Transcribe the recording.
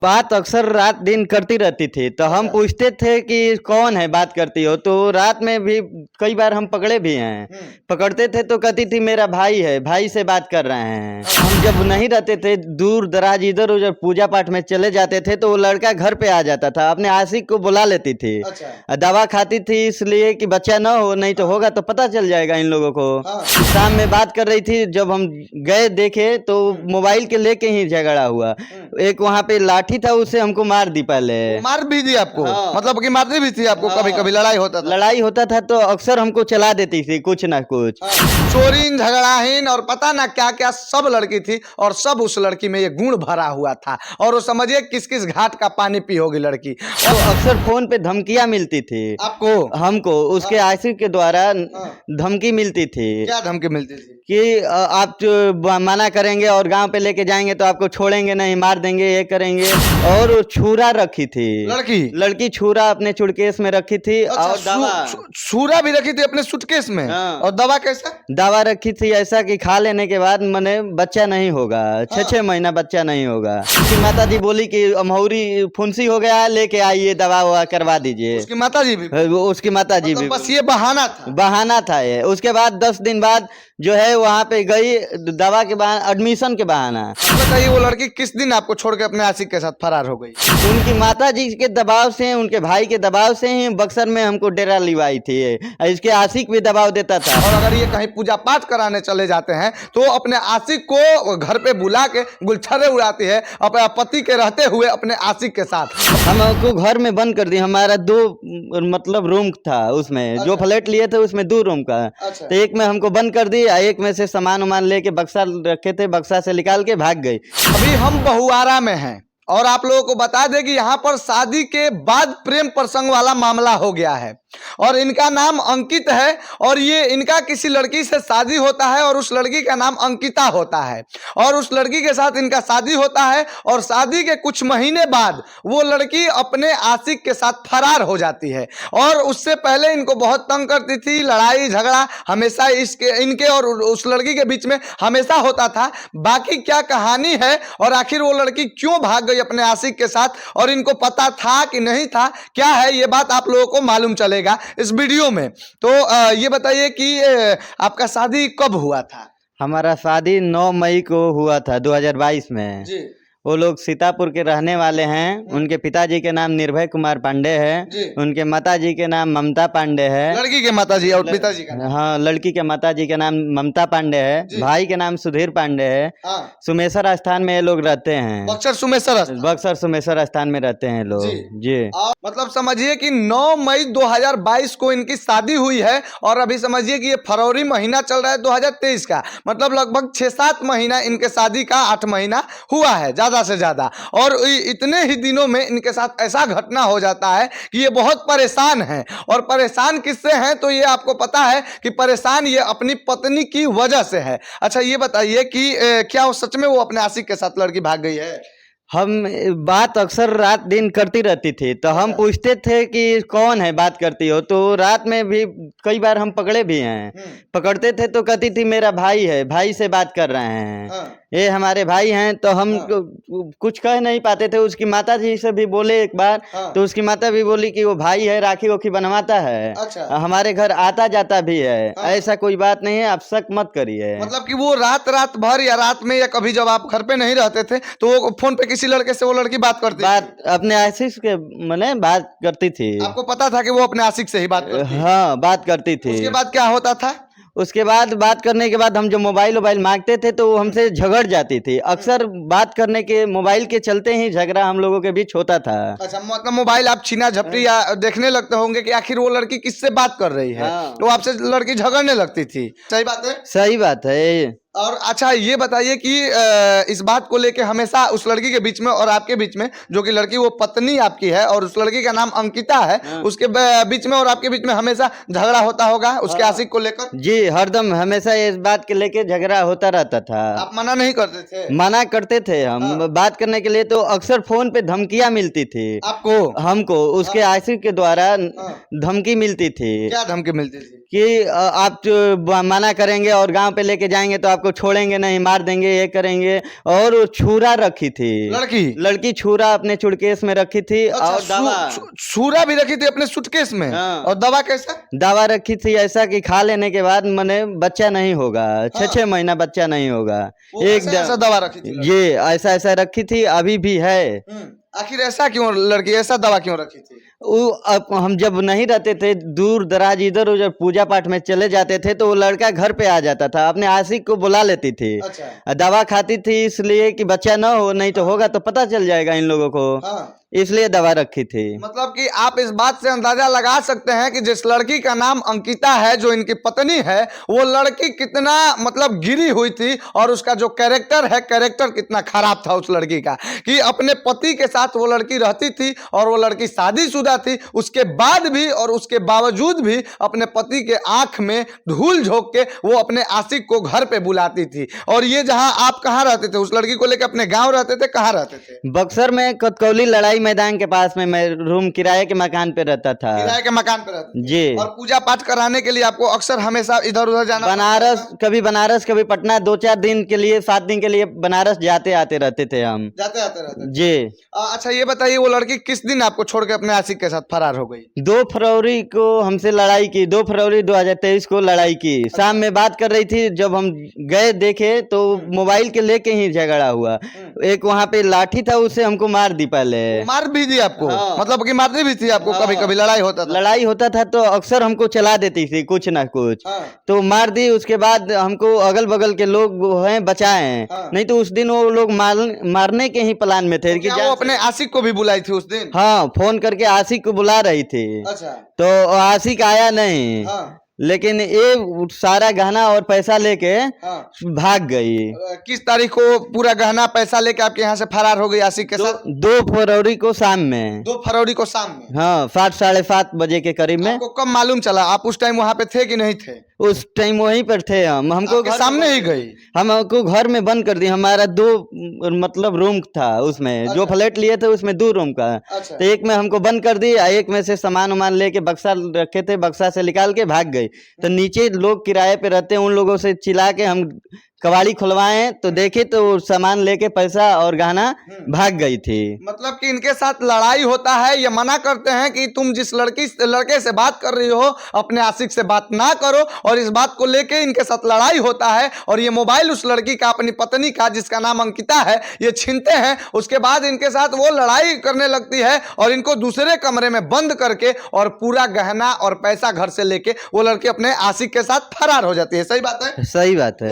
बात अक्सर रात दिन करती रहती थी, तो हम पूछते थे कि कौन है बात करती हो, तो रात में भी कई बार हम पकड़े भी हैं। पकड़ते थे तो कहती थी मेरा भाई है, भाई से बात कर रहे हैं। हम जब नहीं रहते थे, दूर दराज इधर उधर पूजा पाठ में चले जाते थे, तो वो लड़का घर पे आ जाता था, अपने आशिक को बुला लेती थी। दवा खाती थी इसलिए कि बच्चा ना हो, नहीं तो होगा तो पता चल जाएगा इन लोगों को। शाम में बात कर रही थी, जब हम गए देखे तो मोबाइल के लेके ही झगड़ा हुआ। एक वहाँ पे लाठी था, उससे हमको मार दी पहले। मार भी दी आपको? हाँ। मतलब कि मारती भी थी आपको? कभी कभी लड़ाई होता था तो अक्सर हमको चला देती थी कुछ ना कुछ। चोरीन झगड़ाहीन और पता ना क्या क्या सब लड़की थी, और सब उस लड़की में ये गुण भरा हुआ था, और वो समझिए किस किस घाट का पानी पी होगी लड़की। तो अक्सर फोन पे धमकियां मिलती थी आपको? हमको उसके आशिक के द्वारा धमकी मिलती थी। क्या धमकी मिलती थी? कि आप जो मना करेंगे और गांव पे लेके जाएंगे तो आपको छोड़ेंगे नहीं, मार देंगे, ये करेंगे। और वो छुरा रखी थी, लड़की छुरा अपने सुटकेस में रखी थी। अच्छा, और दवा छुरा भी रखी थी अपने सूटकेस में? हाँ। और दवा कैसा? दवा रखी थी ऐसा कि खा लेने के बाद मने बच्चा नहीं होगा, 6 महीना बच्चा नहीं होगा। उसकी माता जी बोली कि अमहौरी फुंसी हो गया, लेके आइए दवा ववा करवा दीजिए। उसकी माता जी भी? उसकी माता जी भी। बस ये बहाना था ये। उसके बाद 10 दिन बाद जो है वहाँ पे गई, दवा के बहाना, एडमिशन के बहाना। बताइए, वो लड़की किस दिन आपको छोड़ के अपने आशिक के साथ फरार हो गई? उनकी माता जी के दबाव से, उनके भाई के दबाव से ही बक्सर में हमको डेरा लिवाई थी। इसके आशिक भी दबाव देता था। और अगर ये कहीं पूजा पाठ कराने चले जाते हैं तो अपने आशिक को घर पे बुला के गुलछरे उड़ाती है, अपने पति के रहते हुए अपने आशिक के साथ। हमको घर में बंद कर दिया। हमारा 2 मतलब रूम था उसमें। जो फ्लैट लिए थे उसमें 2 रूम का। तो एक में हमको बंद कर दी, एक में से सामान उमान लेके बक्सा रखे थे, बक्सा से निकाल के भाग गई। अभी हम बहुआरा में हैं और आप लोगों को बता दें कि यहाँ पर शादी के बाद प्रेम प्रसंग वाला मामला हो गया है, और इनका नाम अंकित है, और ये इनका किसी लड़की से शादी होता है और उस लड़की का नाम अंकिता होता है, और उस लड़की के साथ इनका शादी होता है, और शादी के कुछ महीने बाद वो लड़की अपने आशिक के साथ फरार हो जाती है। और उससे पहले इनको बहुत तंग करती थी, लड़ाई झगड़ा हमेशा इनके और उस लड़की के बीच में हमेशा होता था। बाकी क्या कहानी है और आखिर वो लड़की क्यों भाग गई अपने आशिक के साथ, और इनको पता था कि नहीं था, क्या है ये बात आप लोगों को मालूम चलेगा इस वीडियो में। तो ये बताइए कि आपका शादी कब हुआ था? हमारा शादी 9 मई को हुआ था 2022 में जी। वो लोग सीतापुर के रहने वाले हैं। उनके पिताजी के नाम निर्भय कुमार पांडे है, उनके माताजी के नाम ममता पांडे है। लड़की के माताजी और पिताजी का नाम? हाँ, लड़की के माताजी के नाम ममता पांडे है, भाई के नाम सुधीर पांडे है। सुमेश्वर स्थान में ये लोग रहते हैं। बक्सर सुमेश्वर स्थान में रहते हैं लोग जी। मतलब समझिए कि 9 मई 2022 को इनकी शादी हुई है, और अभी समझिए कि ये फरवरी महीना चल रहा है 2023 का। मतलब लगभग 6-7 महीना इनके शादी का, 8 महीना हुआ है ज्यादा से ज्यादा। और इतने ही दिनों में इनके साथ ऐसा घटना हो जाता है कि ये बहुत परेशान हैं। और परेशान किससे हैं तो ये आपको पता है कि परेशान ये अपनी पत्नी की वजह से है। अच्छा, ये बताइए कि क्या वो सच में वो अपने आशिक के साथ लड़की भाग गई है? हम बात अक्सर रात दिन करती रहती थी, तो हम पूछते थे कि कौन है बात करती हो, तो रात में भी कई बार हम पकड़े भी हैं। पकड़ते थे तो कहती थी मेरा भाई है, भाई से बात कर रहे हैं, ये हमारे भाई हैं। तो हम कुछ कह नहीं पाते थे। उसकी माता जी से भी बोले एक बार, तो उसकी माता भी बोली कि वो भाई है, राखी वोखी बनवाता है, हमारे घर आता जाता भी है, ऐसा कोई बात नहीं है, आप शक मत करिए। मतलब कि वो रात भर या रात में या कभी जब आप घर पे नहीं रहते थे तो वो फोन पे किसी लड़के से वो लड़की बात करती अपने आशिक के मने बात करती थी। आपको पता था कि वो अपने आशिक से ही बात करती? हाँ, बात करती थी। उसके बाद क्या होता था? उसके बाद बात करने के बाद हम जो मोबाइल मांगते थे तो वो हमसे झगड़ जाती थी। अक्सर बात करने के, मोबाइल के चलते ही झगड़ा हम लोगों के बीच होता था। अच्छा, मतलब मोबाइल आप छीना झपटी या देखने लगते होंगे कि आखिर वो लड़की किससे बात कर रही है। तो आपसे लड़की झगड़ने लगती थी। सही बात है? सही बात है। और अच्छा, ये बताइए कि इस बात को लेके हमेशा उस लड़की के बीच में और आपके बीच में, जो कि लड़की वो पत्नी आपकी है और उस लड़की का नाम अंकिता है, उसके बीच में और आपके बीच में हमेशा झगड़ा होता होगा उसके आशिक को लेकर? जी, हरदम हमेशा इस बात के लेके झगड़ा होता रहता था। आप मना नहीं करते थे? मना करते थे हम बात करने के लिए, तो अक्सर फोन पे धमकियां मिलती थी आपको? हमको उसके आशिक के द्वारा धमकी मिलती थी। क्या धमकी मिलती थी? कि आप मना करेंगे और गांव पे लेके जाएंगे तो आपको आपको छोड़ेंगे नहीं, मार देंगे, ये करेंगे। और वो छुरा रखी थी, लड़की छुरा अपने सुटकेस में रखी थी। अच्छा, और दवा छुरा भी रखी थी अपने सूटकेस में। हाँ। और दवा कैसा? दवा रखी थी ऐसा कि खा लेने के बाद मने बच्चा नहीं होगा, 6 महीना बच्चा नहीं होगा। ऐसा दवा रखी थी? ये ऐसा रखी थी, अभी भी है। आखिर ऐसा क्यों लड़की ऐसा दवा क्यों रखी थी? हम जब नहीं रहते थे, दूर दराज इधर उधर पूजा पाठ में चले जाते थे, तो वो लड़का घर पे आ जाता था, अपने आशिक को बुला लेती थी। अच्छा। दवा खाती थी इसलिए कि बच्चा ना हो, नहीं तो होगा तो पता चल जाएगा इन लोगों को। हाँ। इसलिए दवा रखी थी। मतलब कि आप इस बात से अंदाजा लगा सकते हैं कि जिस लड़की का नाम अंकिता है, जो इनकी पत्नी है, वो लड़की कितना मतलब गिरी हुई थी, और उसका जो कैरेक्टर है, कैरेक्टर कितना खराब था उस लड़की का, कि अपने पति के साथ वो लड़की रहती थी और वो लड़की शादीशुदा थी। उसके बाद भी और उसके बावजूद भी अपने पति के आंख में धूल झोंक के वो अपने आशिक को घर पे बुलाती थी। और ये जहां आप कहां रहते थे, उस लड़की को लेकर अपने गांव रहते थे, कहां रहते थे? बक्सर में कतकौली लड़ाई मैदान के पास में मैं रूम किराए के मकान पे रहता था। किराए के मकान पे रहते थे? जी। और पूजा पाठ कराने के लिए आपको अक्सर हमेशा इधर उधर जाना? बनारस कभी पटना, 2-4 दिन के लिए, 7 दिन के लिए बनारस जाते आते रहते थे हम। जाते आते रहते थे। जी। अच्छा ये बताइए, वो लड़की किस दिन आपको छोड़ के अपने आशिक के साथ फरार हो गई? 2 फरवरी को हमसे लड़ाई की, 2 फरवरी 2023 को लड़ाई की। शाम में बात कर रही थी, जब हम गए देखे तो मोबाइल के लेके ही झगड़ा हुआ। एक वहाँ पे लाठी था, उससे हमको मार दी पहले। मार भी दी आपको? हाँ। मतलब कि मारती भी थी आपको? कभी कभी लड़ाई होता था तो अक्सर हमको चला देती थी कुछ ना कुछ। हाँ। तो मार दी। उसके बाद हमको अगल बगल के लोग हैं बचाए हैं। हाँ। नहीं तो उस दिन वो लोग मारने के ही प्लान में थे। तो क्या वो अपने आशिक को भी बुलाई थी उस दिन? हाँ, फोन करके आशिक को बुला रही थी। अच्छा। तो आशिक आया नहीं। हाँ। लेकिन ये सारा गहना और पैसा लेके भाग गई। किस तारीख को पूरा गहना पैसा लेके आपके यहाँ से फरार हो गई आशिक के साथ? 2 फरवरी को शाम में। 2 फरवरी को शाम में? हाँ, 7 साढ़े 7 बजे के करीब में। आपको कब मालूम चला? आप उस टाइम वहाँ पे थे कि नहीं थे? उस टाइम वहीं पर थे हम। हमको सामने ही गई? हमको घर में बंद कर दी। हमारा 2 मतलब रूम था उसमें। जो फ्लैट लिए थे उसमें 2 रूम का। अच्छा। तो एक में हमको बंद कर दी, एक में से सामान उमान लेके बक्सा रखे थे, बक्सा से निकाल के भाग गई। तो नीचे लोग किराए पे रहते हैं, उन लोगों से चिल्ला के हम कबाड़ी खुलवाए तो देखे तो सामान लेके पैसा और गहना भाग गई थी। मतलब कि इनके साथ लड़ाई होता है, ये मना करते हैं कि तुम जिस लड़के से बात कर रही हो अपने आशिक से बात ना करो, और इस बात को लेके इनके साथ लड़ाई होता है। और ये मोबाइल उस लड़की का, अपनी पत्नी का, जिसका नाम अंकिता है, ये छीनते हैं। उसके बाद इनके साथ वो लड़ाई करने लगती है और इनको दूसरे कमरे में बंद करके और पूरा गहना और पैसा घर से लेके वो लड़की अपने आशिक के साथ फरार हो जाती है। सही बात है? सही बात है।